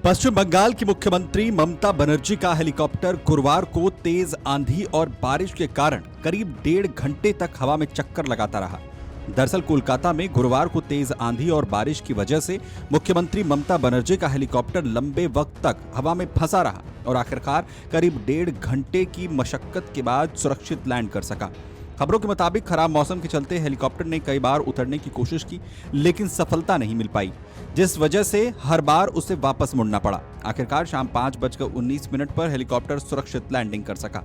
पश्चिम बंगाल की मुख्यमंत्री ममता बनर्जी का हेलीकॉप्टर गुरुवार को तेज आंधी और बारिश के कारण करीब 1.5 घंटे तक हवा में चक्कर लगाता रहा। दरअसल कोलकाता में गुरुवार को तेज आंधी और बारिश की वजह से मुख्यमंत्री ममता बनर्जी का हेलीकॉप्टर लंबे वक्त तक हवा में फंसा रहा और आखिरकार करीब 1.5 घंटे की मशक्कत के बाद सुरक्षित लैंड कर सका। खबरों के मुताबिक खराब मौसम के चलते हेलीकॉप्टर ने कई बार उतरने की कोशिश की, लेकिन सफलता नहीं मिल पाई, जिस वजह से हर बार उसे वापस मुड़ना पड़ा। आखिरकार शाम 5:19 पर हेलीकॉप्टर सुरक्षित लैंडिंग कर सका।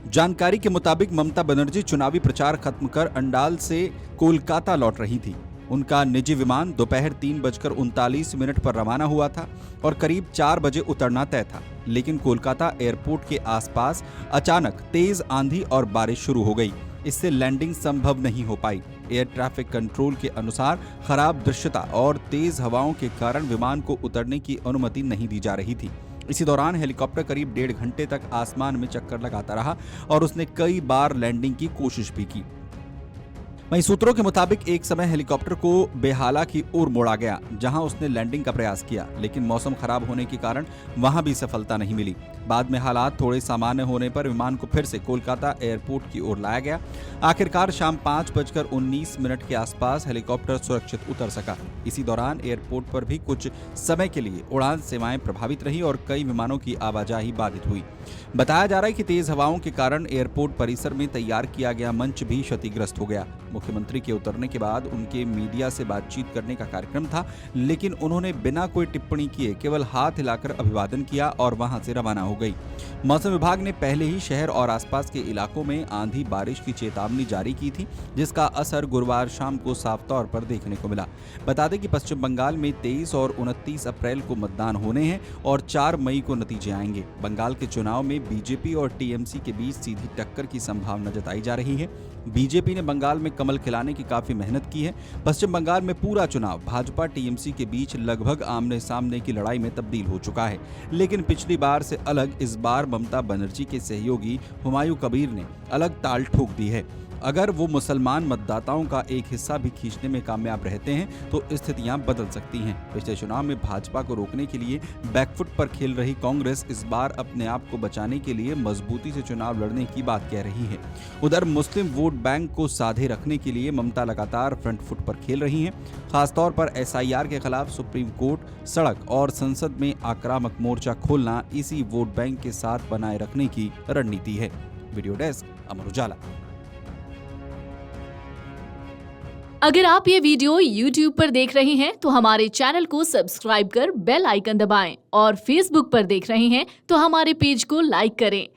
जानकारी के मुताबिक ममता बनर्जी चुनावी प्रचार खत्म कर अंडाल से कोलकाता लौट रही थी। उनका निजी विमान दोपहर 3:39 पर रवाना हुआ था और करीब 4 बजे उतरना तय था, लेकिन कोलकाता एयरपोर्ट के आसपास अचानक तेज आंधी और बारिश शुरू हो गई। इससे लैंडिंग संभव नहीं हो पाई। एयर ट्रैफिक कंट्रोल के अनुसार खराब दृश्यता और तेज हवाओं के कारण विमान को उतरने की अनुमति नहीं दी जा रही थी। इसी दौरान हेलीकॉप्टर करीब 1.5 घंटे तक आसमान में चक्कर लगाता रहा और उसने कई बार लैंडिंग की कोशिश भी की। वहीं सूत्रों के मुताबिक एक समय हेलीकॉप्टर को बेहाला की ओर मोड़ा गया, जहां उसने लैंडिंग का प्रयास किया, लेकिन मौसम खराब होने के कारण वहां भी सफलता नहीं मिली। बाद में हालात थोड़े सामान्य होने पर विमान को फिर से कोलकाता एयरपोर्ट की ओर लाया गया। आखिरकार शाम 5:19 के आसपास हेलीकॉप्टर सुरक्षित उतर सका। इसी दौरान एयरपोर्ट पर भी कुछ समय के लिए उड़ान सेवाएं प्रभावित रही और कई विमानों की आवाजाही बाधित हुई। बताया जा रहा है कि तेज हवाओं के कारण एयरपोर्ट परिसर में तैयार किया गया मंच भी क्षतिग्रस्त हो गया। मुख्यमंत्री के उतरने के बाद उनके मीडिया से बातचीत करने का कार्यक्रम था, लेकिन उन्होंने बिना कोई टिप्पणी किए केवल हाथ हिलाकर अभिवादन किया और वहां से रवाना हो गई। मौसम विभाग ने पहले ही शहर और आसपास के इलाकों में आंधी बारिश की चेतावनी जारी की थी, जिसका असर गुरुवार शाम को साफ तौर पर देखने को मिला। बता दें कि पश्चिम बंगाल में 23 और 29 अप्रैल को मतदान होने हैं और 4 मई को नतीजे आएंगे। बंगाल के चुनाव में बीजेपी और टीएमसी के बीच सीधी टक्कर की संभावना जताई जा रही है। बीजेपी ने बंगाल में कमल खिलाने की काफी मेहनत की है। पश्चिम बंगाल में पूरा चुनाव भाजपा टीएमसी के बीच लगभग आमने सामने की लड़ाई में तब्दील हो चुका है, लेकिन पिछली बार से अलग इस बार ममता बनर्जी के सहयोगी हुमायूं कबीर ने अलग ताल ठोक दी है। अगर वो मुसलमान मतदाताओं का एक हिस्सा भी खींचने में कामयाब रहते हैं तो स्थितियां बदल सकती हैं। पिछले चुनाव में भाजपा को रोकने के लिए बैकफुट पर खेल रही कांग्रेस इस बार अपने आप को बचाने के लिए मजबूती से चुनाव लड़ने की बात कह रही है। उधर मुस्लिम वोट बैंक को साधे रखने के लिए ममता लगातार फ्रंट फुट पर खेल रही हैं। खासतौर पर एसआईआर के खिलाफ सुप्रीम कोर्ट, सड़क और संसद में आक्रामक मोर्चा खोलना इसी वोट बैंक के साथ बनाए रखने की रणनीति है। Video desk, Amar Ujala. अगर आप ये वीडियो YouTube पर देख रहे हैं तो हमारे चैनल को सब्सक्राइब कर बेल आइकन दबाएं और Facebook पर देख रहे हैं तो हमारे पेज को लाइक करें।